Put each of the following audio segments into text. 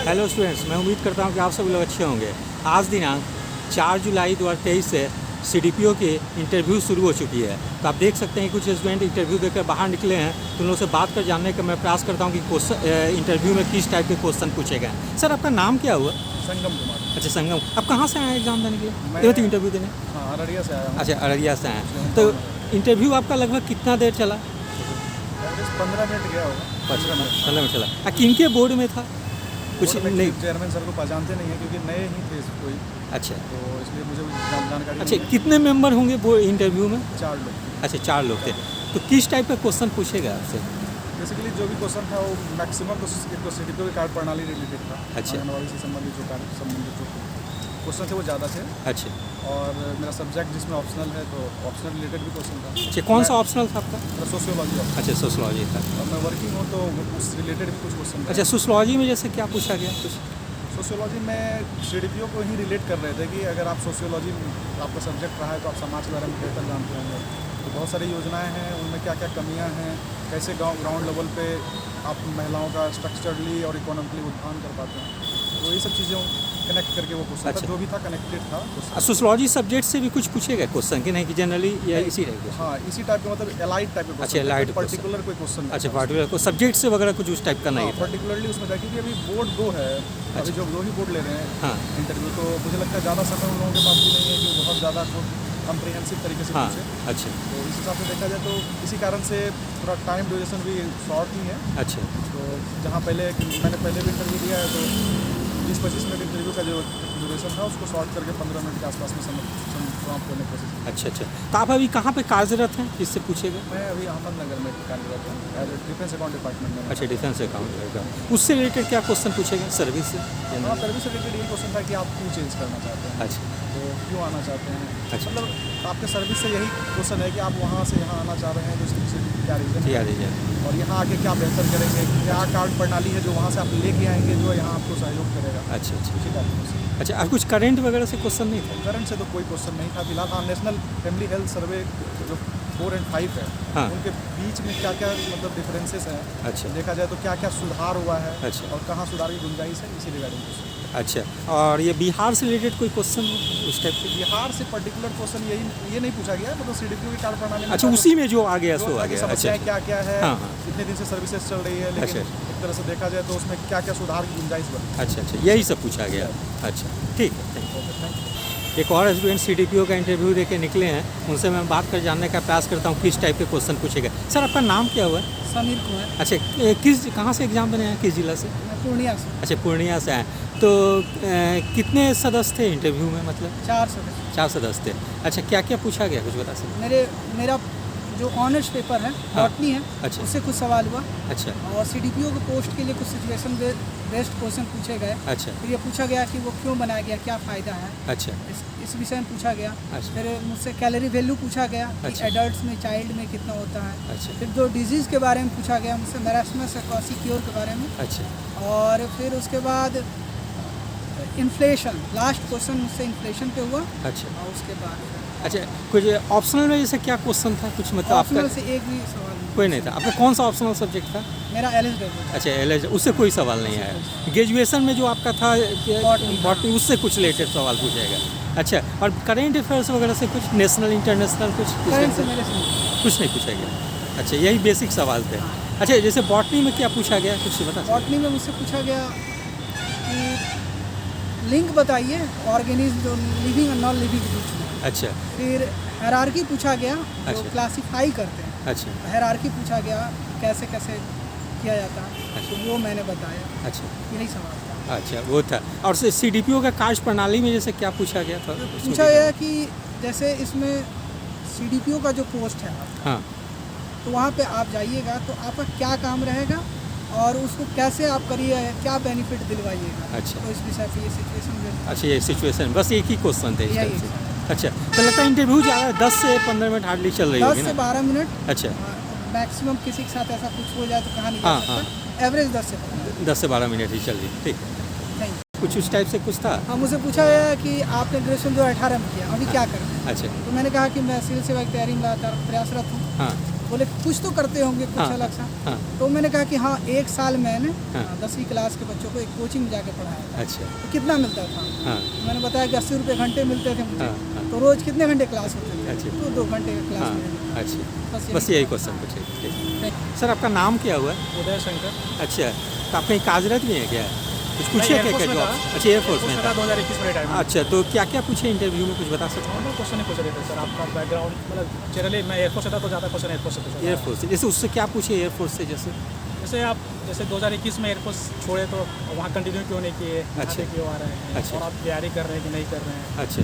Hello students, मैं उम्मीद करता हूँ कि आप सभी लोग अच्छे होंगे। आज दिनांक 4 जुलाई 2023 से CDPO की इंटरव्यू शुरू हो चुकी है। तो आप देख सकते हैं कुछ स्टूडेंट इंटरव्यू देकर बाहर निकले हैं। तो उन लोगों से बात कर जानने का मैं प्रयास करता हूँ कि क्वेश्चन इंटरव्यू में किस टाइप के क्वेश्चन पूछे गए हैं। सर, आपका नाम क्या हुआ? संगम कुमार। अच्छा, संगम। आप कहाँ से आए हैं एग्ज़ाम देने के लिए? तो इंटरव्यू देने? हाँ, अररिया से आया हूँ। अच्छा, अररिया से आए हैं। तो इंटरव्यू आपका लगभग कितना देर चला? 15 मिनट गया होगा। 15 मिनट चला। किनके बोर्ड में था? कुछ नहीं। चेयरमैन सर को पहचानते नहीं है क्योंकि नए ही थे कोई, अच्छा, तो इसलिए मुझे जानकारी अच्छा। नहीं है। कितने मेंबर होंगे वो इंटरव्यू में? 4 लोग। अच्छा, 4 लोग थे। तो किस टाइप का क्वेश्चन पूछेगा आपसे? बेसिकली जो भी क्वेश्चन था वो मैक्सिमम तो CDPO की कार्य प्रणाली रिलेटेड था। अच्छा। आंगनबाड़ी से संबंधित जो कार्य संबंधित जो क्वेश्चन थे वो ज़्यादा थे। अच्छा, और मेरा सब्जेक्ट जिसमें ऑप्शनल है तो ऑप्शनल रिलेटेड भी क्वेश्चन था। अच्छा। कौन सा ऑप्शनल था आपका? मेरा सोशियोलॉजी ऑप्शन। अच्छा, सोशलॉजी था। और मैं वर्किंग हूँ तो उस रिलेटेड भी कुछ क्वेश्चन। अच्छा, सोशलॉजी में जैसे क्या पूछा गया कुछ? सोशियोलॉजी में CDPO को ही रिलेट कर रहे थे कि अगर आप सोशियोलॉजी आपका सब्जेक्ट रहा है तो आप समाज के बारे में बेहतर जानते होंगे। तो बहुत सारी योजनाएं हैं, उनमें क्या क्या कमियां हैं, कैसे ग्राउंड लेवल पे आप महिलाओं का स्ट्रक्चरली और इकोनॉमिकली उत्थान कर पाते हैं। तो ये सब चीज़ें कनेक्ट करके वो क्वेश्चन अच्छा। था, जो भी था कनेक्टेड था क्वेश्चन। सोशलॉजी सब्जेक्ट से भी कुछ पूछेगा क्वेश्चन कि नहीं, कि जनरली या इसी टाइप के? हाँ, इसी टाइप के मतलब एलाइड टाइप के अच्छा, allied पर्टिकुलर कोई क्वेश्चन। अच्छा, पार्टिकुलर को सब्जेक्ट से वगैरह कुछ उस टाइप का नहीं था? पर्टिकुलरली उसमें था क्योंकि अभी बोर्ड 2 है। अभी जो 2 ही बोर्ड ले रहे हैं हाँ, इंटरव्यू, तो मुझे लगता है ज़्यादा समय उन लोगों के पास भी नहीं है कि बहुत ज़्यादा कम्प्रिहेंसिव तरीके से हाँ। पूछे। अच्छा, तो इस हिसाब से देखा जाए तो इसी कारण से थोड़ा टाइम ड्यूरेशन भी शॉर्ट ही है। अच्छा, तो जहाँ मैंने पहले भी इंटरव्यू दिया है, तो 20-25 मिनट इंटरव्यू का जो ड्यूरेशन था उसको शॉर्ट करके 15 मिनट के आसपास में समाप्त करने की कोशिश की। अच्छा, अच्छा। तो आप अभी कहाँ पे कार्यरत हैं, किससे पूछेगा? मैं अभी अहमदनगर में कार्यरत हूँ as a defence account department में। अच्छा, डिफेंस अकाउंट रहेगा। उससे रिलेटेड क्या क्वेश्चन पूछेगा? सर्विस से? हाँ, सर्विस से रिलेटेड यही क्वेश्चन था कि आप क्यों चेंज करना चाहते हैं, अच्छा, तो क्यों आना चाहते हैं। अच्छा। मतलब आपके सर्विस से यही क्वेश्चन है कि आप वहाँ से यहाँ आना चाह रहे हैं, तो इसके पीछे क्या रीज़न ठीक है, है। और यहाँ आके क्या बेहतर करेंगे, क्या कार्ड प्रणाली है जो वहाँ से आप लेके आएंगे जो यहाँ आपको सहयोग करेगा। अच्छा, अच्छा, उसी टाइप का अच्छा। और कुछ करेंट वगैरह से क्वेश्चन नहीं था? करंट से तो कोई क्वेश्चन नहीं था फिलहाल। हाँ, नेशनल फैमिली हेल्थ सर्वे जो 4 और 5 है, हाँ। उनके बीच में क्या क्या मतलब डिफरेंसेस हैं, अच्छा, देखा जाए तो क्या क्या सुधार हुआ है, अच्छा, और कहाँ सुधार की गुंजाइश है, इसी रिगार्डिंग। अच्छा। और ये बिहार से रिलेटेड कोई क्वेश्चन उस टाइप के? बिहार से पर्टिकुलर क्वेश्चन ये नहीं पूछा गया, मतलब CDPO की कार्य प्रणाली में अच्छा, उसी में जो आ गया सो आ गया। अच्छा, समस्याएं क्या क्या है, हाँ, हाँ। कितने दिन से सर्विसेज चल रही है, लेकिन अच्छा। एक तरह से देखा जाए तो उसमें क्या क्या सुधार की गुंजाइश बनी। अच्छा, अच्छा, यही सब पूछा गया। अच्छा, ठीक है, थैंक यू। एक और स्टूडेंट CDPO का इंटरव्यू दे के निकले हैं, उनसे मैं बात कर जानने का प्रयास करता हूँ किस टाइप के क्वेश्चन पूछेगा। सर, आपका नाम क्या हुआ? समीर कुमार। अच्छा, कहाँ से एग्ज़ाम देने हैं, किस जिला से? मैं पूर्णिया से। अच्छा, पूर्णिया से आए। तो कितने सदस्य थे इंटरव्यू में, मतलब? 4 सदस्य। 4 सदस्य थे। अच्छा, क्या क्या पूछा गया, कुछ बता सकते? मेरा जो ऑनर्स पेपर है हाँ। बॉटनी है, अच्छा। उससे कुछ सवाल हुआ, अच्छा, और CDPO के पोस्ट के लिए कुछ सिचुएशन बेस्ड क्वेश्चन पूछे गए। अच्छा, फिर ये पूछा गया कि वो क्यों बनाया गया, क्या फ़ायदा है, अच्छा, इस विषय में पूछा गया। अच्छा। फिर मुझसे कैलोरी वैल्यू पूछा गया कि अच्छा। एडल्ट में, चाइल्ड में कितना होता है। अच्छा, फिर जो डिजीज़ के बारे में पूछा गया मुझसे, मैरास्मस क्योर के बारे में। अच्छा, और फिर उसके बाद इन्फ्लेशन, लास्ट क्वेश्चन मुझसे इन्फ्लेशन पे हुआ। अच्छा, और उसके बाद अच्छा। कुछ ऑप्शनल में जैसे क्या क्वेश्चन था, कुछ मतलब ऑप्शनल आपका? से एक भी सवाल कोई नहीं था। आपका कौन सा ऑप्शनल सब्जेक्ट था? मेरा LSW। अच्छा, LH, उससे कोई सवाल नहीं आया। ग्रेजुएशन में जो आपका था बॉटनी, उससे कुछ रिलेटेड सवाल पूछेगा। अच्छा, और करेंट अफेयर्स वगैरह से कुछ, नेशनल इंटरनेशनल कुछ करंट से मेरे से कुछ नहीं पूछा गया? अच्छा, यही बेसिक सवाल थे। अच्छा, जैसे बॉटनी में क्या पूछा गया, कुछ बता सकते? बॉटनी में मुझसे पूछा गया कि लिंक बताइए ऑर्गेनिज्म जो लिविंग और नॉन लिविंग के बीच में। अच्छा, फिर हायरार्की पूछा गया, जो अच्छा। क्लासीफाई करते हैं। अच्छा, हायरार्की पूछा गया कैसे कैसे किया जाता है, अच्छा। तो वो मैंने बताया। अच्छा, यही सवाल था। अच्छा, वो था। और CDPO का कार्य प्रणाली में जैसे क्या पूछा गया था? पूछा गया कि जैसे इसमें CDPO का जो पोस्ट है आपका, हाँ, तो वहाँ पे आप जाइएगा तो आपका क्या काम रहेगा और उसको कैसे आप करिए, क्या बेनिफिट दिलवाइएगा। अच्छा। तो इस विषय पे ये सिचुएशन अच्छा, ये सिचुएशन, बस एक ही क्वेश्चन थे इस यही टाइप से। अच्छा, तो लगता है इंटरव्यू ज़्यादा 10 से 15 मिनट हार्डली चल रही 10 होगी से ना? 12 मिनट। अच्छा, मैक्सिमम किसी के साथ ऐसा कुछ हो जाए तो कहा नहीं हाँ, जा सकता। एवरेज 10 से 15। 10 से 12 मिनट ही चल रही। ठीक है, नहीं, कुछ उस टाइप से कुछ था? हाँ, मुझे पूछा गया कि आपने ग्रेजुएशन 2018 में किया, अभी क्या करना है। अच्छा, तो मैंने कहा कि मैं सिविल सेवा की तैयारी में लगातार प्रयासरत हूँ। हाँ, बोले कुछ तो करते होंगे कुछ हाँ, अलग सा। हाँ। तो मैंने कहा कि हाँ, 1 साल मैंने हाँ। 10वीं क्लास के बच्चों को एक कोचिंग जाके पढ़ाया था। अच्छा। तो कितना मिलता था? हाँ। मैंने बताया कि 80 रुपये घंटे मिलते थे मुझे। हाँ, हाँ। तो रोज़ कितने घंटे क्लास होते थे? अच्छा। तो 2 घंटे क्लास हाँ, में। अच्छा, बस यही क्वेश्चन पूछे। ठीक। सर आपका नाम क्या हुआ? उदय शंकर। अच्छा, तो आप कहीं कार्यरत भी हैं क्या? कुछ पूछे क्या क्या जॉब? अच्छा, एयरफोर्स में था। 2021 में रिटायरमेंट। अच्छा, तो क्या क्या पूछे इंटरव्यू में, कुछ बता सकते हैं? नॉर्मल क्वेश्चन ही पूछ रहे थे सर, आपका बैकग्राउंड मतलब जनरली मैं एयरफोर्स से था तो ज़्यादा क्वेश्चन एयरफोर्स से पूछा था। एयरफोर्स से, जैसे उससे क्या पूछे एयरफोर्स से जैसे? जैसे आप जैसे 2021 में एयरफोर्स छोड़े तो वहाँ कंटिन्यू क्यों नहीं किए, यहाँ अच्छा। पे क्यों आ रहे हैं, अच्छा। और आप तैयारी कर रहे हैं कि नहीं कर रहे हैं, अच्छा,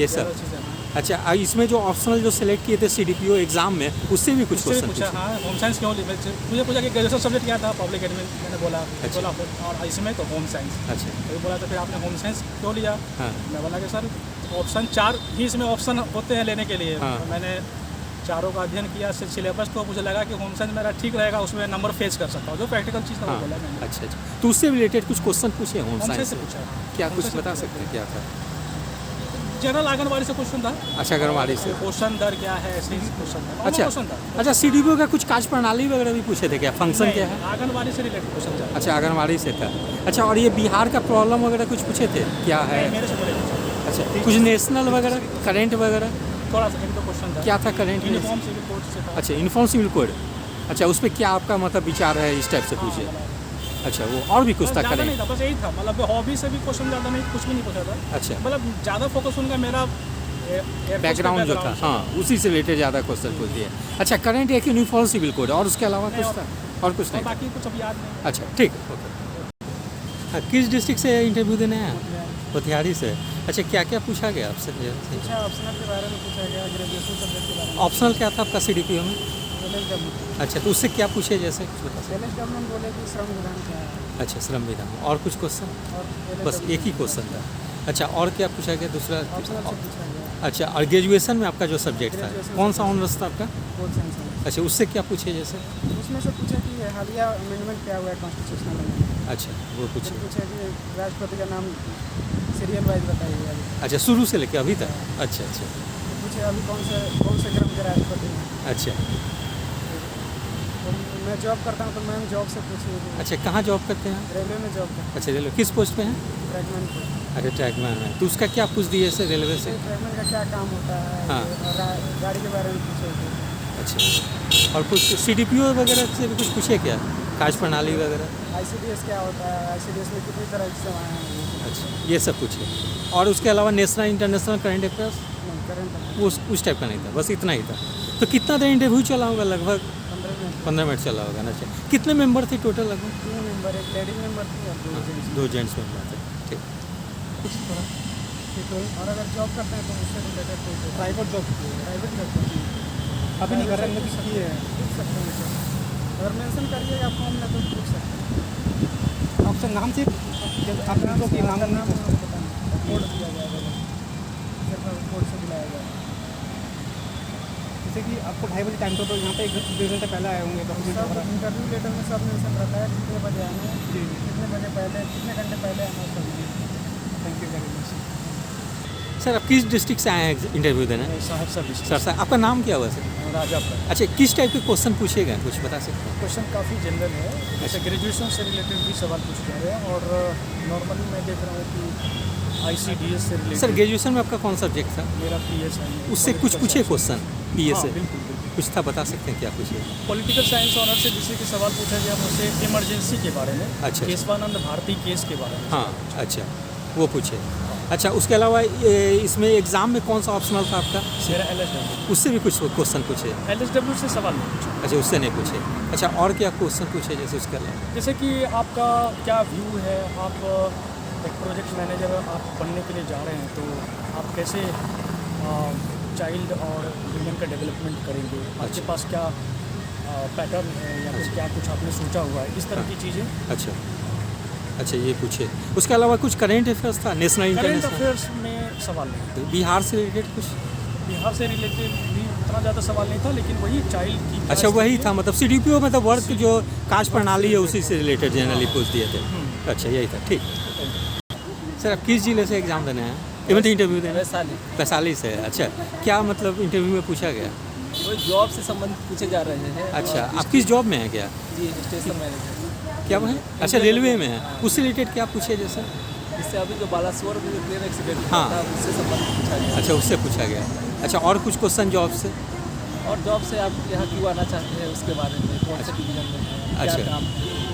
ये सब। ज़्यादा चीज़ें हैं। अच्छा, इसमें जो ऑप्शनल जो सिलेक्ट किए थे सीडीपीओ एग्जाम में, उससे भी कुछ उससे भी क्वेश्चन पूछा, पूछे? हाँ होम साइंस क्यों मुझे पूछा कि ग्रेजुएशन सब्जेक्ट क्या था, पब्लिक एडमिन मैंने बोला। अच्छा। बोला और इसमें तो होम साइंस। अच्छा। तो बोला तो फिर आपने होम साइंस क्यों लिया? हाँ। मैं बोला कि सर ऑप्शन 4 ही इसमें ऑप्शन होते हैं लेने के लिए। हाँ। तो मैंने चारों का अध्ययन किया, सिलेबस तो मुझे लगा कि होम साइंस मेरा ठीक रहेगा, उसमें नंबर फेस कर सकता हूँ, जो प्रैक्टिकल चीज़ था हाँ। वो बोला मैंने। अच्छा अच्छा, तो उससे रिलेटेड कुछ क्वेश्चन पूछे होम होम साइंस साइंस से? से पूछा। क्या होम कुछ साइंस से बता पूछा। सकते हैं क्या था? जनरल आंगनबाड़ी से क्वेश्चन था। अच्छा, गरवाड़ी से। पोषण दर क्या है, ऐसे ही क्वेश्चन था। अच्छा क्वेश्चन था। अच्छा, सीडीपीओ का कुछ कार्य प्रणाली वगैरह भी पूछे थे क्या? फंक्शन क्या है? आंगनबाड़ी से रिलेटेड क्वेश्चन था। अच्छा, आंगनबाड़ी से था। अच्छा, और ये बिहार का प्रॉब्लम वगैरह कुछ पूछे थे क्या है? मेरे से बोले अच्छा, कुछ नेशनल वगैरह करंट वगैरह थोड़ा सा एक दो क्वेश्चन था। क्या था करंट में? यूनिफॉर्म सिविल कोड से था। अच्छा, यूनिफॉर्म सिविल कोड। अच्छा, उस पर क्या आपका मतलब विचार है, इस टाइप से पूछे? अच्छा, वो और भी कुछ बस था ज़्यादा नहीं करंट? था, बस यही था, मतलब हॉबी से भी क्वेश्चन ज़्यादा नहीं, कुछ भी नहीं पूछा था। अच्छा, मतलब ज़्यादा फोकस उनका मेरा बैकग्राउंड जो था, हाँ, उसी से रिलेटेड ज़्यादा क्वेश्चन पूछ दिए। अच्छा, करंट एक यूनिफॉर्म सिविल कोड, और उसके अलावा कुछ था? और कुछ और नहीं था? बाकी कुछ अब याद नहीं। अच्छा, ठीक है, ओके। हाँ, किस डिस्ट्रिक्ट से इंटरव्यू देने हैं? मोतिहारी से। अच्छा, क्या क्या पूछा गया आपसे? पूछा ऑप्शनल के बारे में पूछा गया, ग्रेजुएशन सब्जेक्ट के बारे में। ऑप्शनल क्या था आपका सीडीपीओ में? Select government. अच्छा, तो उससे क्या पूछे जैसे कुछ बता सकते सेलेक्ट गवर्नमेंट बोले कि श्रम विधान क्या है, हैं? अच्छा, श्रम विधान। और कुछ क्वेश्चन? और बस एक ही क्वेश्चन था। अच्छा, और क्या पूछा गया दूसरा? ऑप्शनल से पूछा गया। अच्छा, और ग्रेजुएशन में आपका जो सब्जेक्ट था, ग्रेजुएशन कौन सा ऑनर्स था आपका? कोड साइंस में। अच्छा, उससे क्या पूछे जैसे? उसमें से पूछा कि हालिया अमेंडमेंट क्या हुआ है कॉन्स्टिट्यूशनल में। अच्छा, वो फिर पूछे। पूछा कि राष्ट्रपति का नाम सीरियल वाइज बताइए अभी। अच्छा, शुरू से लेके अभी तक? अच्छा अच्छा फिर पूछे अभी कौन से क्रम के राष्ट्रपति हैं। अच्छा तो मैं जॉब करता हूँ तो मैम जॉब से पूछी। अच्छा, कहाँ जॉब करते हैं? रेलवे में जॉब करता अच्छा, रेलवे किस पोस्ट पे हैं? हूँ, ट्रैकमैन पे। अच्छा, ट्रैकमैन में। तो उसका क्या पूछ दिए से रेलवे से? ट्रैकमैन का क्या काम होता है, हाँ। और गाड़ी के बारे में पूछे थे। अच्छा, और कुछ सीडीपीओ वगैरह से भी कुछ पूछे क्या? कार्य प्रणाली वगैरह? ICDS क्या होता है, ICDS में कितनी तरह की सेवाएँ हैं। अच्छा, ये सब पूछे। और उसके अलावा नेशनल इंटरनेशनल करंट अफेयर्स नहीं, करंट वो उस टाइप का नहीं था, बस इतना ही था। तो कितना देर इंटरव्यू चला होगा? लगभग 15 मिनट। 15 मिनट चला होगा ना? अच्छा, कितने मेंबर थे टोटल लगभग? 3 मेंबर, एक लेडी मेंबर थी और 2 जेंट्स। 2 जेंट्स मेंबर थे। ठीक। और अगर जॉब करते हैं तो उससे रिलेटेड कोई प्राइवेट जॉब प्राइवेट जॉब करते हैं। अभी नहीं कर रहे हैं, लेकिन किए हैं। पूछ सकते हैं सर, अगर मेंशन करिएगा फॉर्म में तो पूछ सकते हैं। आपसे नाम से आप लोग के नाम नाम पता नहीं, कोड दिया जाएगा, सिर्फ कोड से बुलाया जाएगा। जैसे कि आपको 2:30 बजे टाइम तो यहाँ पे 1 घंटे पहले आए होंगे सब इंटरव्यू लेटर में सब मेंशन रहता है, कितने बजे आना है, जी कितने बजे पहले, कितने घंटे पहले आना है, सब। Thank you very much. Sir, आप किस डिस्ट्रिक्ट से आए हैं इंटरव्यू देने? साहब सर्विस सर सर, आपका नाम क्या हुआ सर? राजा पर अच्छा, किस टाइप के क्वेश्चन पूछे गए, कुछ बता सकते हैं? क्वेश्चन काफ़ी जनरल है, जैसे ग्रेजुएशन से रिलेटेड भी सवाल पूछे जा रहे हैं, और नॉर्मली मैं देख रहा हूँ कि ICDS से रिलेटेड। सर, ग्रेजुएशन में आपका कौन सब्जेक्ट था? मेरा PS है। उससे कुछ पूछे क्वेश्चन पीए हाँ, से? बिल्कुल बिल्कुल। कुछ था, बता सकते हैं क्या पूछे? पॉलिटिकल साइंस ऑनर से जिससे कि सवाल पूछा गया मुझसे इमरजेंसी के बारे में, अच्छा। केशवानंद भारती केस के बारे में। हाँ, अच्छा, वो पूछे। अच्छा, उसके अलावा इसमें एग्ज़ाम में कौन सा ऑप्शनल था आपका? मेरा LSW। उससे भी कुछ क्वेश्चन पूछे? LSW से सवाल नहीं पूछा। अच्छा, उससे नहीं पूछे। अच्छा, और क्या क्वेश्चन पूछे जैसे उसके अलावा? जैसे कि आपका क्या व्यू है, आप एक प्रोजेक्ट मैनेजर आप बनने के लिए जा रहे हैं, तो आप कैसे चाइल्ड और वुमेन का डेवलपमेंट करेंगे, आपके पास क्या पैटर्न है या फिर क्या कुछ आपने सोचा हुआ है, इस तरह की चीज़ें। अच्छा अच्छा, ये पूछे। उसके अलावा कुछ करंट अफेयर्स था, नेशनल करंट इंटरनेशनल? अफेयर्स में सवाल नहीं था। बिहार से रिलेटेड कुछ? बिहार से रिलेटेड भी उतना ज़्यादा सवाल नहीं था, लेकिन वही चाइल्ड की। अच्छा, वही था, मतलब सीडीपीओ में तो वर्क जो कार्य प्रणाली है उसी से रिलेटेड जनरली पूछ दिए थे। अच्छा, यही था। ठीक। सर, आप किस जिले से एग्ज़ाम देने हैं? इवेंट इंटरव्यू देने? वैशाली। वैशाली से। अच्छा, क्या मतलब इंटरव्यू में पूछा गया? वही जॉब से संबंधित पूछे जा रहे हैं। अच्छा, और आप किस जॉब में हैं क्या? जी स्टेशन मैनेजर। क्या वो है? अच्छा, रेलवे में है। उससे रिलेटेड क्या पूछे जैसे? इससे अभी जो बालासोर में जो ट्रेन एक्सीडेंट हुआ हाँ। था उससे संबंधित पूछा गया। अच्छा, उससे पूछा गया। अच्छा, और कुछ क्वेश्चन जॉब से? और जॉब से आप यहाँ क्यों आना चाहते हैं उसके बारे में, कौन से डिवीजन में है, क्या अच्छा। काम,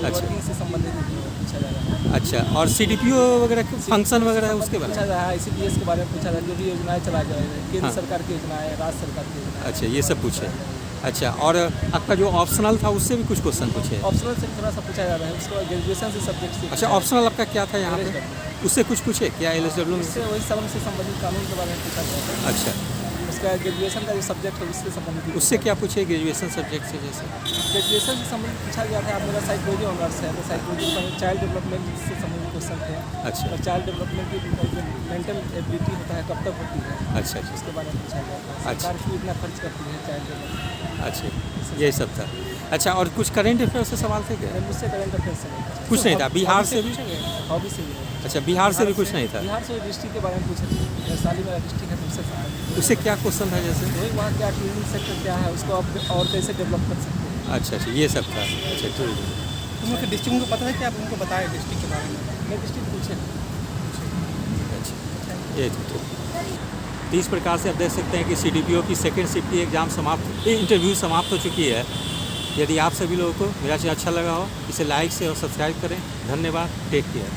अच्छा। वर्किंग से संबंधित पूछा जा रहा है। अच्छा, और CDPO वगैरह के फंक्शन वगैरह है उसके बारे पूछा में? जा रहा है, ICDS के बारे में पूछा जा रहा है, जो भी योजनाएं चला जा रही है, केंद्र हाँ। सरकार की योजनाएं, राज्य सरकार की योजनाएं। अच्छा, ये सब पूछे। अच्छा, और आपका जो ऑप्शनल था उससे भी कुछ क्वेश्चन पूछे? ऑप्शनल से भी थोड़ा सा पूछा जा रहा है, उसके बाद ग्रेजुएशन से सब्जेक्ट से। अच्छा, ऑप्शनल आपका क्या था यहाँ पे? उससे कुछ पूछे क्या LSW में? इससे वही श्रम से संबंधित कानून के बारे में पूछा गया है। अच्छा, उसका ग्रेजुएशन का जो सब्जेक्ट है उससे संबंधित। उससे क्या पूछे ग्रेजुएशन सब्जेक्ट से जैसे? ग्रेजुएशन से संबंधित पूछा गया था, आप मेरा साइकोलॉजी ऑनर्स है, तो साइकोलॉजी में चाइल्ड डेवलपमेंट से संबंधित क्वेश्चन थे। अच्छा। और चाइल्ड डेवलपमेंट की जो मेंटल एबिलिटी होता है कब तक होती है, अच्छा, अच्छा, उसके बारे में पूछा गया था। सरकार क्यों इतना खर्च करती है चाइल्ड डेवलपमेंट। अच्छा, यही सब था। अच्छा, और कुछ करंट अफेयर से सवाल थे क्या? मुझसे करंट अफेयर से नहीं पूछा। कुछ नहीं था। बिहार से भी? पूछेंगे, हॉबी से भी। अच्छा, बिहार से भी कुछ नहीं था। बिहार से डिस्ट्रिक्ट के बारे में पूछे थे, वैशाली मेरा डिस्ट्रिक्ट है, तो उससे संबंधित। उससे क्या क्वेश्चन था जैसे? वही वहाँ क्या टूरिज्म सेक्टर क्या है, उसको आप और कैसे डेवलप कर सकते हैं। अच्छा, अच्छा, ये सब था। अच्छा, ठीक है। उनको डिस्ट्रिक्ट को पता है कि आप उनको बताएं डिस्ट्रिक्ट के बारे में? मैं डिस्ट्रिक्ट पूछे। अच्छा, ये तो इस प्रकार से आप देख सकते हैं कि CDPO की सेकेंड शिफ्ट की एग्ज़ाम समाप्त, इंटरव्यू समाप्त हो चुकी है। यदि आप सभी लोगों को मेरा चैनल अच्छा लगा हो, इसे लाइक से और सब्सक्राइब करें। धन्यवाद, टेक केयर।